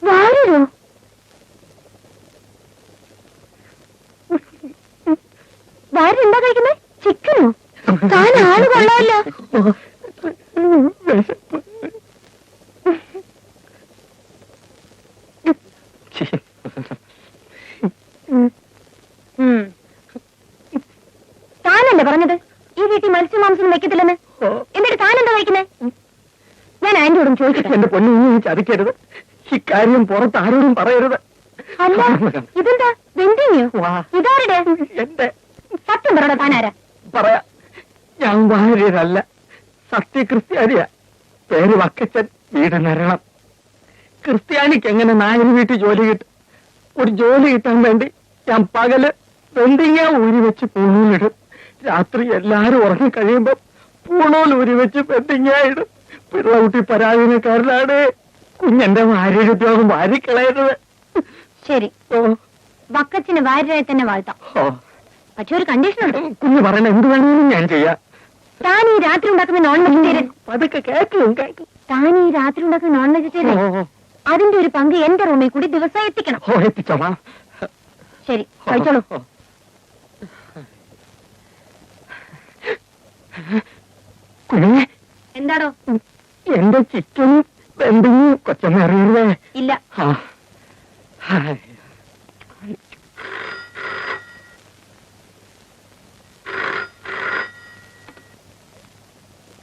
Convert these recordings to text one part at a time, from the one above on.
വാരോ വാരെന്താ കഴിക്കുന്നേ? ചിക്കനോ? താൻ ആള് കൊള്ളാമല്ലോ. താനല്ലേ പറഞ്ഞത് ഈ വീട്ടിൽ മത്സ്യമാംസം വെക്കത്തില്ലെന്ന്? എന്നിട്ട് താനെന്താ കഴിക്കുന്നേ? ഞാൻ ആന്റിയോടും ചോദിക്കട്ടെ. എന്റെ പൊന്നു ചതിക്കരുത്, ഇക്കാര്യം പുറത്ത് ആരോടും പറയരുത്. അല്ല ഇതെന്താ വെന്തിയോ? ഇതാരുടെ? എന്റെ. സത്യം പറയണ താനാരാ? പറയാ, ഞാൻ വാര്യരല്ല, സത്യക്രിസ്ത്യാനിയാ. പേര് വക്കച്ചൻ, വീട് നരണം. ക്രിസ്ത്യാനിക്ക് എങ്ങനെ നായർ വീട്ടിൽ ജോലി കിട്ടും? ഒരു ജോലി കിട്ടാൻ വേണ്ടി ഞാൻ പകല് വെന്തിങ്ങ ഊരി വെച്ച് പൂണൂലിടും. രാത്രി എല്ലാരും ഉറങ്ങി കഴിയുമ്പോ പൂണൂൽ ഊരി വെച്ച് വെന്തിങ്ങ ഇടും. പിള്ളകുട്ടി പരാധീനക്കാരനാണ്. കുഞ്ഞെന്റെ വാര്യരുദ്യോഗം വാരിക്കളയരുത്. ശരി, വക്കച്ചിന് വാര്യരായി തന്നെ വാഴ്ത്താം. പക്ഷെ ഒരു കണ്ടീഷൻ ഉണ്ട്. കുഞ്ഞ് പറയണ എന്ത് വേണമെങ്കിലും ഞാൻ ചെയ്യാം. താൻ ഈ രാത്രി ഉണ്ടാക്കുന്ന നോൺ വെജിറ്റേറിയൻ അതൊക്കെ കേൾക്കും. താൻ ഈ രാത്രി ഉണ്ടാക്കുന്ന നോൺ വെജിറ്റേറിയൻ അതിന്റെ ഒരു പങ്ക് എന്റെ റൂമിൽ കൂടി ദിവസം എത്തിക്കണം. എത്തിച്ചോളാം. ശരി, കഴിച്ചോളൂ. കുഞ്ഞേ, എന്താടോ? എന്റെ ചിക്കൻ വെന്തിങ്ങി കൊച്ചമ്മ അറിയരുതേ. ഇല്ല.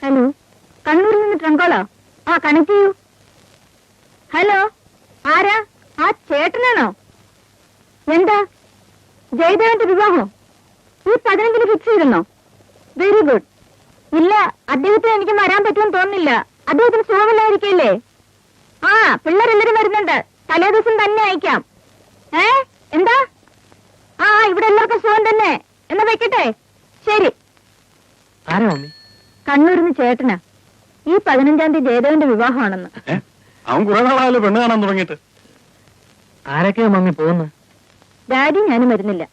ഹലോ, കണ്ണൂരിൽ നിന്ന് ട്രങ്കോളോ? ആ, കണക്ട് ചെയ്യൂ. ഹലോ, ആരാ? ആ ചേട്ടനാണോ? എന്താ ജയദേവന്റെ വിവാഹം ഈ 15-ന് ഫിക്സ് ചെയ്തിരുന്നോ? Very good. ഇല്ല, അദ്ദേഹത്തിന് എനിക്ക് വരാൻ പറ്റുമെന്ന് തോന്നുന്നില്ല. അദ്ദേഹത്തിന് സുഖമില്ലായിരിക്കല്ലേ? ആ, പിള്ളേരെല്ലാരും വരുന്നുണ്ട്. തലേ ദിവസം തന്നെ അയക്കാം. എന്താ? ആ, ഇവിടെ എല്ലാവർക്കും സുഖം തന്നെ. എന്നാ വെക്കട്ടെ. ശരി. ആരാ മമ്മി? കണ്ണൂരിന്ന് ചേട്ടനാ. ഈ 15-ാം തീയതി ജയദേവന്റെ വിവാഹമാണെന്ന്. അവൻ കുറെ നാളായാലും പെണ്ണ് കാണാൻ തുടങ്ങിയിട്ട്. ആരൊക്കെയാ മമ്മി പോകുന്നത്? ഡാഡി ഞാനും വരുന്നില്ല.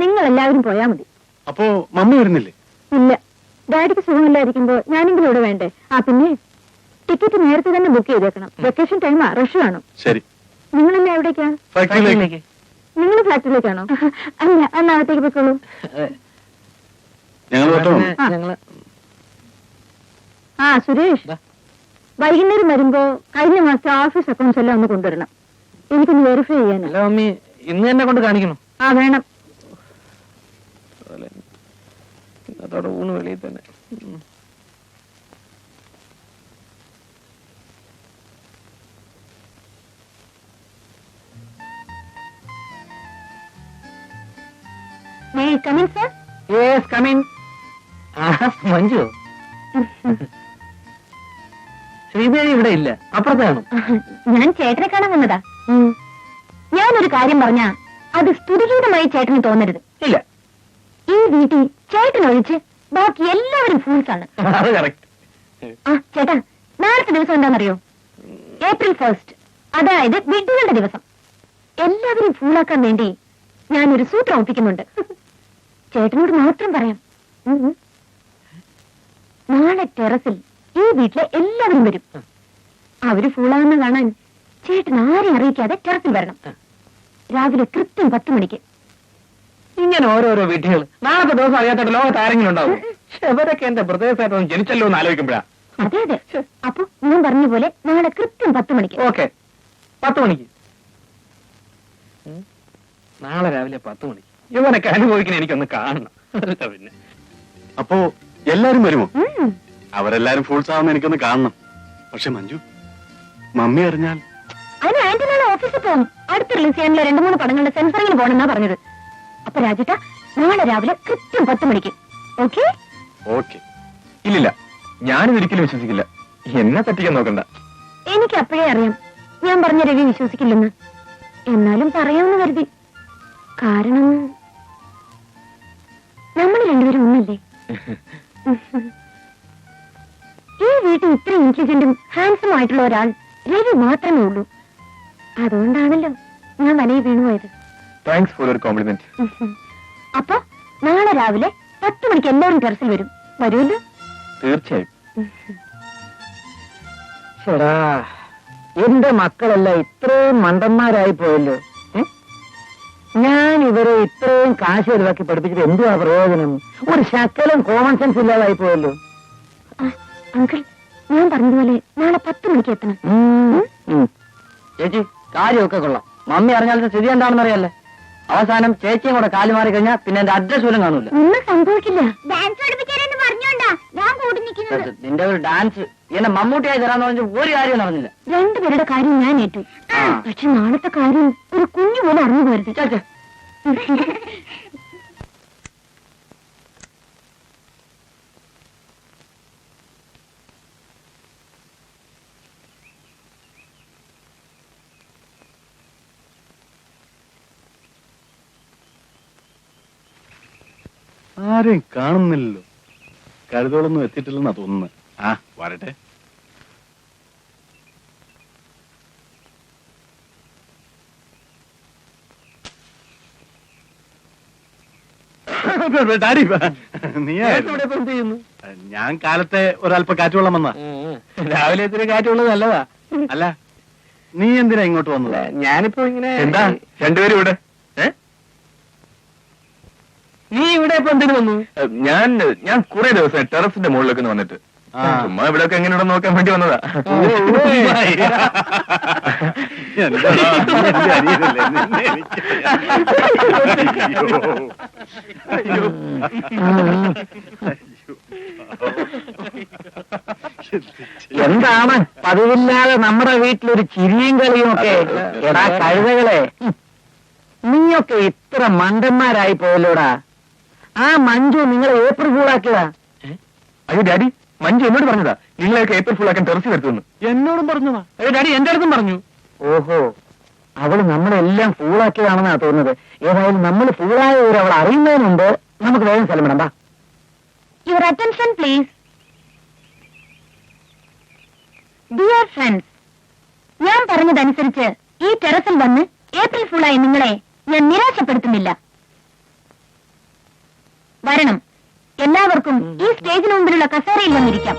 നിങ്ങൾ എല്ലാവരും പോയാ മതി. അപ്പോ മമ്മി വരുന്നില്ലേ? ഇല്ല, ഡാഡിക്ക് സുഖമില്ലായിരിക്കുമ്പോ ഞാനെങ്കിലും ഇവിടെ വേണ്ടേ? ആ, പിന്നെ ടിക്കറ്റ് നേരത്തെ തന്നെ ബുക്ക് ചെയ്തേക്കണം. വെക്കേഷൻ ടൈമാ, റഷ് കാണും. ശരി. നിങ്ങളെല്ലാം എവിടേക്കാ? ഫാക്ടറിയിലേക്ക്. നിങ്ങൾ ഫ്ലാറ്റിലേക്കാണോ? അല്ല, അന്നകത്തേക്ക് പോയിക്കോളൂ. ഞങ്ങൾ ആ, സുരേഷ്, വൈകുന്നേരം വരുമ്പോ കഴിഞ്ഞ മാസത്തെ ഓഫീസ് അക്കൗണ്ട്സ് എല്ലാം ഒന്ന് കൊണ്ടുവരണം. എനിക്കൊന്ന് വെരിഫൈ ചെയ്യാനാ. അല്ല മമ്മി, ഇന്ന് തന്നെ കൊണ്ട് കാണിക്കണം. ആ, വേണം. അതോടെ ഊണ് വെളിയിൽ തന്നെ. May I come in, sir? Yes, come in. Manju, Sridevi ഇവിടെ ഇല്ല, അപ്പുറത്ത് കാണും. ഞാൻ ചേട്ടനെ കാണാൻ വന്നതാ. ഞാനൊരു കാര്യം പറഞ്ഞാ അത് സ്തുതിഗീതമായി ചേട്ടന് തോന്നരുത്. ഇല്ല, ഈ വീട്ടിൽ ചേട്ടനൊഴിച്ച് ബാക്കി എല്ലാവരും ഫൂൾസ് ആണ്. അത് കറക്റ്റ്. ആ ചേട്ടാ, നാളത്തെ ദിവസം എന്താണെന്നറിയോ? April 1st, അതായത് വിഡ്ഢികളുടെ ദിവസം. എല്ലാവരും ഫൂളാക്കാൻ വേണ്ടി ഞാനൊരു സൂത്രം ഒപ്പിക്കുന്നുണ്ട്. ചേട്ടനോട് മാത്രം പറയാം. നാളെ ടെറസിൽ ഈ വീട്ടിലെ എല്ലാവരും വരും. അവര് ഫൂളാകുന്ന കാണാൻ ചേട്ടൻ ആരെയും അറിയിക്കാതെ ടെറസിൽ വരണം. രാവിലെ കൃത്യം 10 മണിക്ക്. ഇങ്ങനെ ഓരോരോ വിധികൾ നാളത്തെ ദിവസം അറിയാത്ത ലോകത്ത് ആരെങ്കിലും ഉണ്ടാവും? എവരൊക്കെ എന്റെ പ്രദേശം ജനിച്ചല്ലോ എന്ന് ആലോചിക്കുമ്പോഴാ. അതെ അതെ. അപ്പൊ ഞാൻ പറഞ്ഞ പോലെ നാളെ കൃത്യം 10 മണിക്ക്. ഓക്കെ, 10 മണിക്ക്. നാളെ രാവിലെ 10 മണിക്ക്. ഇവനൊക്കെ അനുഭവിക്കുന്ന എനിക്കൊന്ന് കാണണം. പിന്നെ അപ്പോ എല്ലാരും വരുമോ? അവരെല്ലാരും ഫുൾസ് ആവുന്ന എനിക്കൊന്ന് കാണണം. പക്ഷെ മഞ്ജു, മമ്മി അറിഞ്ഞാൽ? അതിന് ആന്റി നാളെ ഓഫീസിൽ പോകും. അടുത്ത് റിലീസ് ചെയ്യാനുള്ള 2-3 പടങ്ങളുടെ സെൻസറിങ്ങിന് പോകണമെന്നാ പറഞ്ഞത്. അപ്പൊ രാജേട്ടാ, നാളെ രാവിലെ കൃത്യം 10 മണിക്ക്. ഓക്കെ? ഓക്കെ. ഇല്ലില്ല, ഞാനും ഒരിക്കലും വിശ്വസിക്കില്ല. എന്നെ തട്ടിക്കാൻ നോക്കണ്ട. എനിക്ക് അപ്പോഴേ അറിയാം ഞാൻ പറഞ്ഞ രവി വിശ്വസിക്കില്ലെന്ന്. എന്നാലും പറയാമെന്ന് കരുതി. കാരണം നമ്മൾ രണ്ടുപേരും ഒന്നല്ലേ? ഈ വീട്ടിൽ ഇത്ര ഇന്റലിജന്റും ഹാൻഡ്സം ആയിട്ടുള്ള ഒരാൾ രവി മാത്രമേ ഉള്ളൂ. അതുകൊണ്ടാണല്ലോ ഞാൻ വലയിൽ വീണുപോയത്. Thanks for your compliment. അപ്പൊ നാളെ രാവിലെ 10 മണിക്ക് എല്ലാവരും ടെറസിൽ വരും. വരുമല്ലോ? തീർച്ചയായും. ചേടാ, എന്റെ മക്കളെല്ലാം ഇത്രയും മണ്ടന്മാരായി പോയല്ലോ. ഞാൻ ഇവരെ ഇത്രയും കാശ് ചെലവാക്കി പഠിപ്പിച്ചിട്ട് എന്തുവാ പ്രയോജനം? ഒരു ശകലം കോമൺ സെൻസ് ഇല്ലാതായി പോയല്ലോ. അങ്കിൾ, ഞാൻ പറഞ്ഞതുപോലെ നാളെ 10 മണിക്ക് എത്തണം. ചേച്ചി, കാര്യമൊക്കെ കൊള്ളാം. മമ്മി അറിഞ്ഞാലത്തെ സ്ഥിതി എന്താണെന്ന് അറിയാലേ. അവസാനം ചേച്ചിയും കൂടെ കാലു മാറി കഴിഞ്ഞാൽ പിന്നെ എന്റെ അഡ്രസ് പോലും കാണൂല. ഒന്നും സംഭവിക്കില്ല. ഡാൻസ് പഠിപ്പിക്കാനെന്ന് പറഞ്ഞോണ്ടാ ഞാൻ കൂടി നിൽക്കുന്നത്. നിന്റെ ഒരു ഡാൻസ് എന്നെ മമ്മൂട്ടിയായി തരാന്ന് പറഞ്ഞ ഒരു കാര്യം നടന്നില്ല. രണ്ടുപേരുടെ കാര്യം ഞാൻ ഏറ്റു. പക്ഷെ നാളത്തെ കാര്യം ഒരു കുഞ്ഞു പോലെ അറിഞ്ഞു പോരുത്. ചേച്ചി, ആരെയും കാണുന്നില്ലല്ലോ. കരുതോളൊന്നും എത്തിയിട്ടില്ലെന്നാ തോന്നുന്നത്. ആ വരട്ടെ. ഡാഡി, നീ ഞാൻ കാലത്തെ ഒരല്പ കാറ്റുവെള്ളം വന്നാ. രാവിലെ ഇത്തിരി കാറ്റുള്ളത് നല്ലതാ. അല്ല, നീ എന്തിനാ ഇങ്ങോട്ട് വന്നത്? ഞാനിപ്പോ ഇങ്ങനെ എന്താ രണ്ടുപേരും ഇവിടെ? നീ ഇവിടെ ഇപ്പൊ എന്തിനു വന്നു? ഞാൻ കുറെ ദിവസം ടെറസിന്റെ മുകളിലേക്ക് വന്നിട്ട് ചുമ്മാ ഇവിടെയൊക്കെ എങ്ങനെയുണ്ടോ നോക്കാൻ വേണ്ടി വന്നതാ. എന്താണ് പതിവില്ലാതെ നമ്മുടെ വീട്ടിലൊരു ചിരിയും കളിയും ഒക്കെ? എടാ കഴുതകളെ, നീയൊക്കെ ഇത്ര മണ്ടന്മാരായി പോയല്ലോടാ. ആ മഞ്ജു നിങ്ങളെ ഏപ്രിൽ ഫൂളാക്കിയതാ. അയ്യോ ഡാഡി, മഞ്ജു എന്നോട് പറഞ്ഞതാ നിങ്ങളെയൊക്കെ ഏപ്രിൽ ഫുൾ ആക്കാൻ ടെറസിൽ വരുത്തുന്നു. എന്നോടും പറഞ്ഞതാ. അയ്യോ ഡാഡി, എന്റെ അടുത്തും പറഞ്ഞു. ഓഹോ, അവള് നമ്മളെല്ലാം ഫൂളാക്കിയതാണെന്നാ തോന്നുന്നത്. ഏതായാലും നമ്മൾ ഫൂളായ ഒരു അവൾ അറിയുന്നതിനുണ്ട്. നമുക്ക് വേഗം സ്ഥലം വിടണ്ട. Your attention please. Dear friends, ഞാൻ പറഞ്ഞതനുസരിച്ച് ഈ ടെറസിൽ വന്ന് ഏപ്രിൽ ഫുള്ളായി നിങ്ങളെ ഞാൻ നിരാശപ്പെടുത്തുന്നില്ല. വരണം. എല്ലാവർക്കും ഈ സ്റ്റേജിന് മുമ്പിലുള്ള കസേരയിൽ വന്നിരിക്കാം.